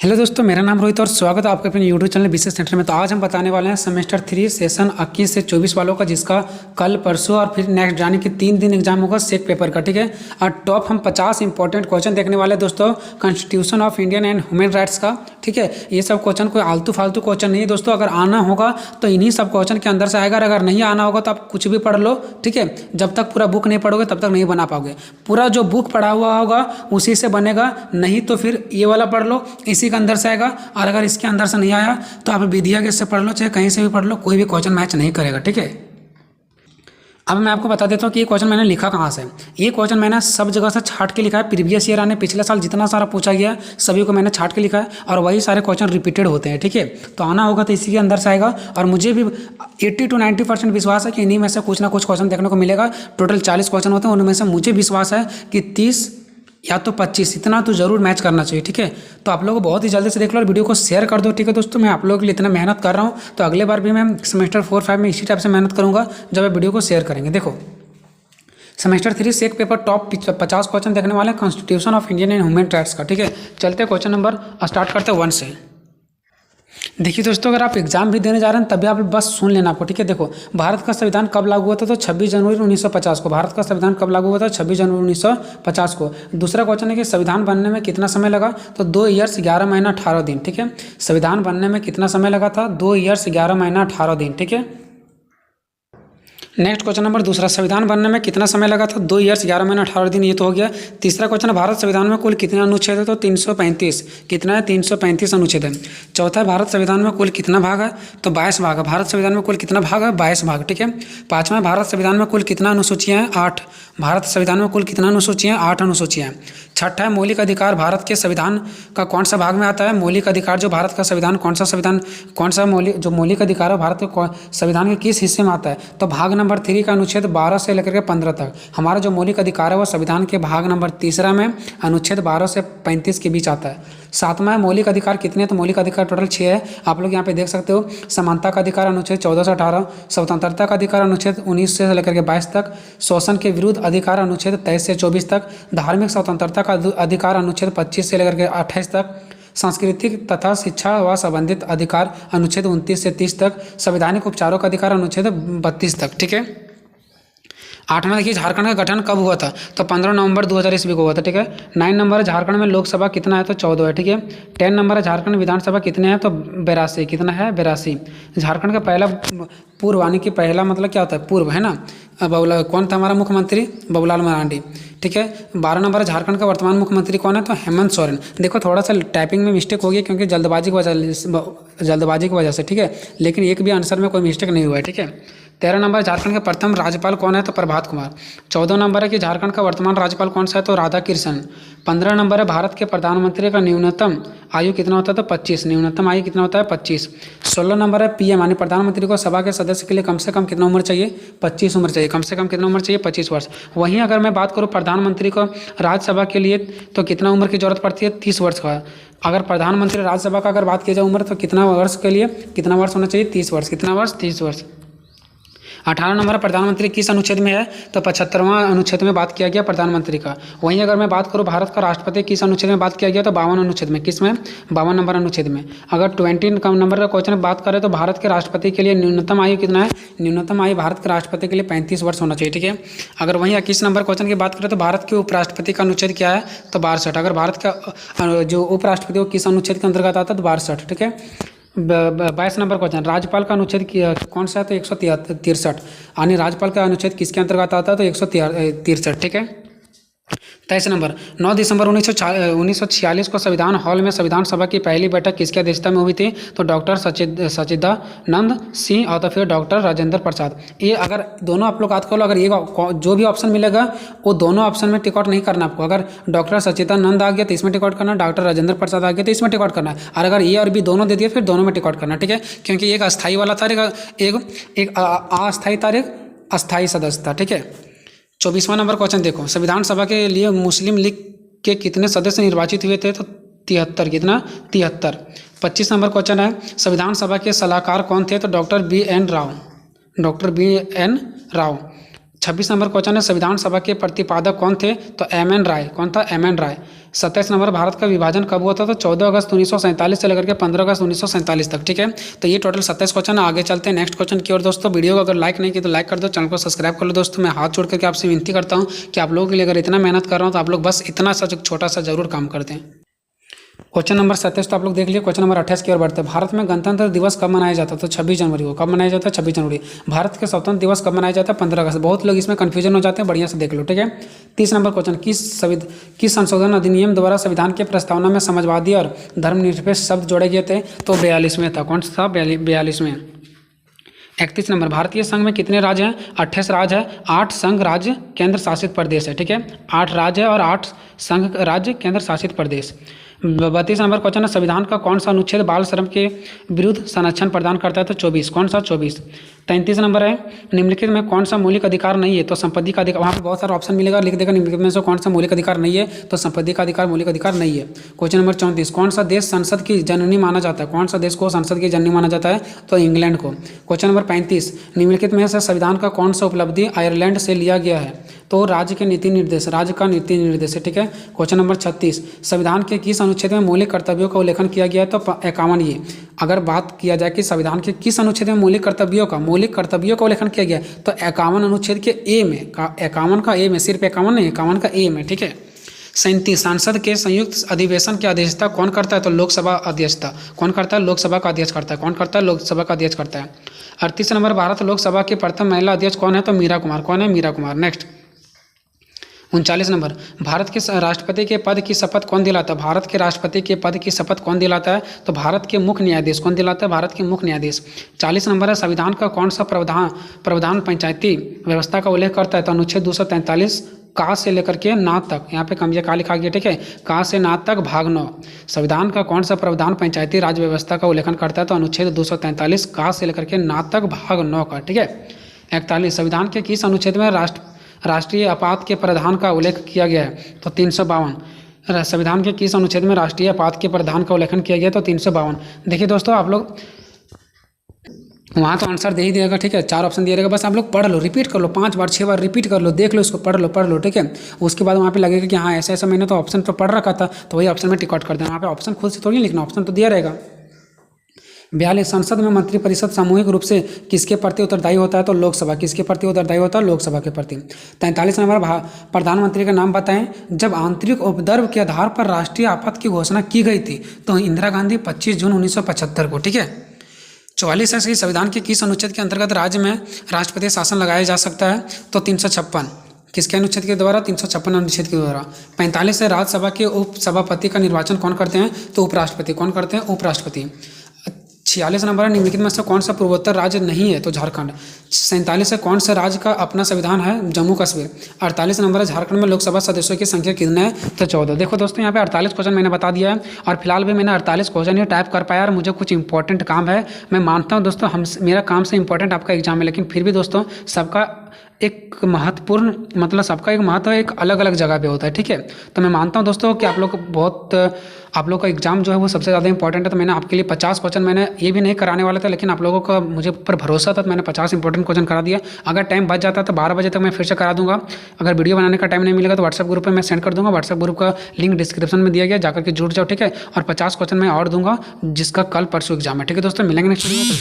Hello दोस्तों, मेरा नाम रोहित और स्वागत है आपके अपने यूट्यूब चैनल बिजनेस सेंटर में। तो आज हम बताने वाले हैं सेमेस्टर 3 सेशन 21 से 24 वालों का, जिसका कल परसों और फिर नेक्स्ट जाने के 3 दिन एग्जाम होगा सेक पेपर का। ठीक है, और टॉप हम 50 इंपॉर्टेंट क्वेश्चन देखने वाले हैं दोस्तों, constitution of Indian and human rights का। ठीक है, ये सब क्वेश्चन कोई आलतू फालतू क्वेश्चन नहीं है दोस्तों। अगर आना होगा तो इन्हीं सब क्वेश्चन के अंदर से आएगा, अगर नहीं आना होगा तो आप कुछ भी पढ़ लो। ठीक है, जब तक पूरा बुक नहीं पढ़ोगे तब तक नहीं बना पाओगे। पूरा जो बुक पढ़ा हुआ होगा उसी से बनेगा, नहीं तो फिर ये वाला पढ़ लो, इसी के अंदर से आएगा। और अगर इसके अंदर से नहीं आया तो आप विधिया के से पढ़ लो, चाहे कहीं से भी पढ़ लो, कोई भी क्वेश्चन मैच नहीं करेगा। ठीक है, अब मैं आपको बता देता हूँ कि ये क्वेश्चन मैंने लिखा कहाँ से। ये क्वेश्चन मैंने सब जगह से छाट के लिखा है। प्रीवियस ईयर आने पिछले साल जितना सारा पूछा गया सभी को मैंने छाट के लिखा है, और वही सारे क्वेश्चन रिपीटेड होते हैं। ठीक है, तो आना होगा तो इसी के अंदर से आएगा। और मुझे भी 80 to 90% विश्वास है कि इन्हीं में से कुछ ना कुछ क्वेश्चन देखने को मिलेगा। टोटल 40 क्वेश्चन होते हैं, उनमें से मुझे विश्वास है कि 30 या तो 25 इतना तो जरूर मैच करना चाहिए। ठीक है, तो आप लोग बहुत ही जल्दी से देख लो और वीडियो को शेयर कर दो। ठीक है दोस्तों, मैं आप लोगों के लिए इतना मेहनत कर रहा हूँ, तो अगले बार भी मैं सेमेस्टर 4-5 में इसी टाइप से मेहनत करूँगा जब आप वीडियो को शेयर करेंगे। देखो, सेमेस्टर 3 से एक पेपर टॉप 50 क्वेश्चन देखने वाले हैं constitution of Indian and human rights का। ठीक है, चलते क्वेश्चन नंबर स्टार्ट करते हैं 1 से। देखिए दोस्तों, अगर आप एग्जाम भी देने जा रहे हैं तभी आप बस सुन लेना आपको। ठीक है, देखो, भारत का संविधान कब लागू हुआ था? तो 26 जनवरी 1950 को। भारत का संविधान कब लागू हुआ था? 26 जनवरी 1950 को। दूसरा क्वेश्चन है कि संविधान बनने में कितना समय लगा? तो 2 ईयर्स 11 महीना 18 दिन। ठीक है, संविधान बनने में कितना समय लगा था? 2 ईयर्स 11 महीना 18 दिन। ठीक है, नेक्स्ट क्वेश्चन नंबर दूसरा, संविधान बनने में कितना समय लगा था? 2 ईयर्स 11 महीना 18 दिन। ये तो हो गया। तीसरा क्वेश्चन है, भारत संविधान में कुल कितने अनुच्छेद है? तो 335। कितना है? 335 अनुच्छेद है। चौथा है, भारत संविधान में कुल कितना भाग है? तो 22 भाग है। भारत संविधान में कुल कितना भाग है? 22 भाग। ठीक है, पाँचवा, भारत संविधान में कुल कितना अनुसूचियाँ हैं? 8। भारत संविधान में कुल कितना अनुसूचियाँ हैं? 8 अनुसूचियाँ हैं। छठा है, मौलिक अधिकार भारत के संविधान का कौन सा भाग में आता है? मौलिक अधिकार जो भारत का संविधान कौन सा मौलिक अधिकार है भारत के संविधान के किस हिस्से में आता है? तो भाग नंबर 3 का अनुच्छेद 12 से लेकर के 15 तक। हमारा जो मौलिक अधिकार है वो संविधान के भाग नंबर 3 में अनुच्छेद 12 से 35 के बीच आता है। सातवां है, मौलिक अधिकार कितने? तो मौलिक अधिकार टोटल 6 है। आप लोग यहाँ पे देख सकते हो, समानता का अधिकार अनुच्छेद 14 से 18, स्वतंत्रता का अधिकार अनुच्छेद 19 से लेकर के 22 तक, शोषण के विरुद्ध अधिकार अनुच्छेद 23 से 24 तक, धार्मिक स्वतंत्रता का अधिकार अनुच्छेद 25 से लेकर के 28 तक, सांस्कृतिक तथा शिक्षा व संबंधित अधिकार अनुच्छेद 29 से 30 तक, संवैधानिक उपचारों का अधिकार अनुच्छेद 32 तक। ठीक है, 8वां देखिए, झारखंड का गठन कब हुआ था? तो 15 नवंबर 2000 ईस्वी को हुआ था। ठीक है, 9 नंबर है, झारखंड में लोकसभा कितना है? तो 14 है। ठीक है, 10 नंबर है, झारखंड विधानसभा कितने हैं? तो 82। कितना है? 82। झारखंड का पहला पूर्व, यानी कि पहला मतलब क्या होता है? पूर्व, है ना। कौन था हमारा मुख्यमंत्री? बाबूलाल मरांडी। ठीक है, 12 नंबर है, झारखंड का वर्तमान मुख्यमंत्री कौन है? तो हेमंत सोरेन। देखो, थोड़ा सा टाइपिंग में मिस्टेक हो गई क्योंकि जल्दबाजी की वजह से। ठीक है, लेकिन एक भी आंसर में कोई मिस्टेक नहीं हुआ है। ठीक है, 13 नंबर, झारखंड के प्रथम राज्यपाल कौन है? तो प्रभात कुमार। 14 नंबर है कि झारखंड का वर्तमान राज्यपाल कौन सा है? तो राधा कृष्णन। 15 नंबर है, भारत के प्रधानमंत्री का न्यूनतम आयु कितना होता है? तो 25। न्यूनतम आयु कितना होता है? 25। 16 नंबर है, पीएम यानी प्रधानमंत्री को सभा के सदस्य के लिए कम से कम कितना उम्र चाहिए? 25 उम्र चाहिए। कम से कम कितना उम्र चाहिए? 25 वर्ष। वहीं अगर मैं बात करूँ प्रधानमंत्री को राज्यसभा के लिए तो कितना उम्र की जरूरत पड़ती है? 30 वर्ष का। अगर प्रधानमंत्री राज्यसभा का अगर बात की जाए उम्र, तो कितना वर्ष के लिए कितना वर्ष होना चाहिए? 30 वर्ष। कितना वर्ष? 30 वर्ष। 18 नंबर प्रधानमंत्री किस अनुच्छेद में है? तो 75वां अनुच्छेद में बात किया गया प्रधानमंत्री का। वहीं अगर मैं बात करूं भारत का राष्ट्रपति किस अनुच्छेद में बात किया गया? तो 52 अनुच्छेद में। किस में? 52 नंबर अनुच्छेद में। अगर 20 नंबर का क्वेश्चन बात करें तो भारत के राष्ट्रपति के लिए न्यूनतम आयु कितना है? न्यूनतम आयु भारत के राष्ट्रपति के लिए 35 वर्ष होना चाहिए। ठीक है, अगर वहीं 21 नंबर क्वेश्चन की बात करें तो भारत के उपराष्ट्रपति का अनुच्छेद क्या है? तो 62। अगर भारत का जो उपराष्ट्रपति वो किस अनुच्छेद के अंतर्गत आता है? तो 62। ठीक है, 22 नंबर क्वेश्चन, राज्यपाल का अनुच्छेद कौन सा है? तो 163। यानी राज्यपाल का अनुच्छेद किसके अंतर्गत आता है? तो 163। ठीक है, 23 नंबर, 9 दिसंबर 1946 को संविधान हॉल में संविधान सभा की पहली बैठक किसकी अध्यक्षता में हुई थी? तो डॉक्टर सच्चिदानंद सिंह और तो फिर डॉक्टर राजेंद्र प्रसाद। ये अगर दोनों आप लोग याद कर लो, अगर ये जो भी ऑप्शन मिलेगा वो दोनों ऑप्शन में टिकट नहीं करना आपको। अगर डॉक्टर सच्चिदानंद आ गया तो इसमें टिकट करना, डॉक्टर राजेंद्र प्रसाद आ गया तो इसमें टिकट करना, और अगर ए और बी दोनों दे दिए फिर दोनों में टिकट करना। ठीक है, क्योंकि एक अस्थायी वाला था, एक अस्थायी था, एक अस्थायी सदस्य था। ठीक है, 24वां नंबर क्वेश्चन देखो, संविधान सभा के लिए मुस्लिम लीग के कितने सदस्य निर्वाचित हुए थे? तो 73। कितना? 73। 25 नंबर क्वेश्चन है, संविधान सभा के सलाहकार कौन थे? तो doctor BN Rao. Doctor BN Rao. 26 number question है, संविधान सभा के प्रतिपादक कौन थे? तो MN राय। कौन था? MN राय। 27 नंबर, भारत का विभाजन कब हुआ था? तो 14 अगस्त 1947 से लेकर के 15 अगस्त 1947 तक। ठीक है, तो ये टोटल 27 क्वेश्चन। आगे चलते हैं नेक्स्ट क्वेश्चन की ओर। दोस्तों वीडियो को अगर लाइक नहीं की तो लाइक कर दो, चैनल को सब्सक्राइब कर लो। दोस्तों मैं हाथ जोड़ करके आपसे विनती करता हूँ कि आप लोगों के लिए अगर इतना मेहनत कर रहा हूँ तो आप लोग बस इतना सा छोटा सा जरूर काम करते हैं। क्वेश्चन नंबर 27 तो आप लोग देख लिए। क्वेश्चन नंबर 28 की ओर बढ़ते हैं। भारत में गणतंत्र दिवस कब मनाया जाता है? तो 26 जनवरी को। कब मनाया जाता है? 26 जनवरी। भारत के स्वतंत्र दिवस कब मनाया जाता है? 15 अगस्त। बहुत लोग इसमें कन्फ्यूजन हो जाते हैं, बढ़िया से देख लो। ठीक है, 30 नंबर क्वेश्चन, किस संशोधन अधिनियम द्वारा संविधान के प्रस्तावना में समाजवादी और धर्मनिरपेक्ष शब्द जोड़े गए थे? तो 42वें था। कौन सा था? 42वें। 31 नंबर, भारतीय संघ में कितने राज्य हैं? 28 राज्य है, 8 संघ राज्य केंद्र शासित प्रदेश है। ठीक है, 8 राज्य और 8 संघ राज्य केंद्र शासित प्रदेश। 32 नंबर क्वेश्चन है, संविधान का कौन सा अनुच्छेद बाल श्रम के विरुद्ध संरक्षण प्रदान करता है? तो 24। कौन सा? 24। 33 नंबर है, निम्नलिखित में कौन सा मौलिक अधिकार नहीं है? तो संपत्ति का अधिकार। वहाँ पे बहुत सारा ऑप्शन मिलेगा, लिख देगा निम्नलिखित में से कौन सा मौलिक अधिकार नहीं है? तो संपत्ति का अधिकार मौलिक अधिकार नहीं है। क्वेश्चन नंबर 34, कौन सा देश संसद की जननी माना जाता है? कौन सा देश को संसद की जननी माना जाता है? तो इंग्लैंड को। क्वेश्चन नंबर 35, निम्नलिखित में से संविधान का कौन सा उपलब्धि आयरलैंड से लिया गया है? तो राज्य के नीति निर्देश, राज्य का नीति निर्देश है। ठीक है, क्वेश्चन नंबर 36, संविधान के किस अनुच्छेद में मौलिक कर्तव्यों का उल्लेखन किया गया है? तो 51। ये अगर बात किया जाए कि संविधान के किस अनुच्छेद में मौलिक कर्तव्यों का उल्लेखन किया गया है, तो 51 अनुच्छेद के ए में, 51 का ए में, सिर्फ 51 नहीं, 51 का ए में। ठीक है, 37, संसद के संयुक्त अधिवेशन की अध्यक्षता कौन करता है? तो लोकसभा अध्यक्षता। कौन करता है? लोकसभा का अध्यक्ष करता है। कौन करता है? लोकसभा का अध्यक्ष करता है। 38 नंबर, भारत लोकसभा की प्रथम महिला अध्यक्ष कौन है? तो मीरा कुमार। कौन है? मीरा कुमार। नेक्स्ट 39 नंबर, भारत के राष्ट्रपति के पद की शपथ कौन दिलाता है? भारत के राष्ट्रपति के पद की शपथ कौन दिलाता है? तो भारत के मुख्य न्यायाधीश। कौन दिलाता है? भारत के मुख्य न्यायाधीश। 40 नंबर है, संविधान का कौन सा प्रावधान पंचायती व्यवस्था का उल्लेख करता है? तो अनुच्छेद 243 का से लेकर के ना तक। यहाँ पे कम का लिखा गया। ठीक है, का से ना तक भाग 9। संविधान का कौन सा प्रावधान पंचायती राज व्यवस्था का उल्लेखन करता है? तो अनुच्छेद 243 का से लेकर के ना तक भाग 9 का। ठीक है, 41, संविधान के किस अनुच्छेद में राष्ट्रीय आपात के प्रावधान का उल्लेख किया गया है? तो 352। संविधान के किस अनुच्छेद में राष्ट्रीय आपात के प्रावधान का उल्लेखन किया गया? तो 352। देखिए दोस्तों, आप लोग वहाँ तो आंसर दे ही देगा। ठीक है, 4 ऑप्शन दिया रहेगा, बस आप लोग पढ़ लो, रिपीट कर लो, 5 बार 6 बार रिपीट कर लो, देख लो इसको, पढ़ लो। ठीक है, उसके बाद वहाँ पे लगेगा कि हाँ ऐसा मैंने तो ऑप्शन तो पढ़ रखा था, तो वही ऑप्शन में टिक आउट कर देना। वहाँ पे ऑप्शन खुद से थोड़ी लिखना, ऑप्शन तो दिया रहेगा। 42, संसद में मंत्रिपरिषद सामूहिक रूप से किसके प्रति उत्तरदायी होता है? तो लोकसभा। किसके प्रति उत्तरदायी होता है? लोकसभा के प्रति। 43 नंबर, प्रधानमंत्री का नाम बताएं जब आंतरिक उपद्रव के आधार पर राष्ट्रीय आपात की घोषणा की गई थी? तो इंदिरा गांधी 25 जून 1975 को। ठीक है, 44 है, संविधान के किस अनुच्छेद के अंतर्गत राज्य में राष्ट्रपति शासन लगाया जा सकता है? तो 356। किसके अनुच्छेद के द्वारा? 356 अनुच्छेद के द्वारा। 45 है, राज्यसभा के उपसभापति का निर्वाचन कौन करते हैं? तो उपराष्ट्रपति। कौन करते हैं? उपराष्ट्रपति। 46 नंबर है, निम्नलिखित में से कौन सा पूर्वोत्तर राज्य नहीं है? तो झारखंड। 47 है, कौन सा राज्य का अपना संविधान है? जम्मू कश्मीर। 48 नंबर है, झारखंड में लोकसभा सदस्यों की संख्या कितनी है? तो 14। देखो दोस्तों, यहाँ पे 48 क्वेश्चन मैंने बता दिया है, और फिलहाल भी मैंने 48 क्वेश्चन ही टाइप कर पाया, और मुझे कुछ इंपॉर्टेंट काम है। मैं मानता हूँ दोस्तों, मेरा काम से इंपॉर्टेंट आपका एग्जाम है, लेकिन फिर भी दोस्तों सबका एक महत्वपूर्ण, मतलब सबका एक महत्व एक अलग अलग जगह पे होता है। ठीक है, तो मैं मानता हूँ दोस्तों कि आप लोग का एग्जाम जो है वो सबसे ज़्यादा इंपॉर्टेंट है। तो मैंने आपके लिए 50 क्वेश्चन मैंने ये भी नहीं कराने वाला था, लेकिन आप लोगों का मुझे ऊपर भरोसा था, तो मैंने 50 इंपॉर्टेंट क्वेश्चन करा दिया। अगर टाइम बच जाता तो 12 बजे तक मैं फिर से करा दूंगा। अगर वीडियो बनाने का टाइम नहीं मिलेगा तो व्हाट्सएप ग्रुप पर मैं सेंड कर दूंगा। व्हाट्सएप ग्रुप का लिंक डिस्क्रिप्शन में दिया गया, जाकर के जुड़ जाओ। ठीक है, और 50 क्वेश्चन मैं और दूंगा, जिसका कल परसों एग्जाम है। ठीक है दोस्तों, मिलेंगे नेक्स्ट वीडियो में।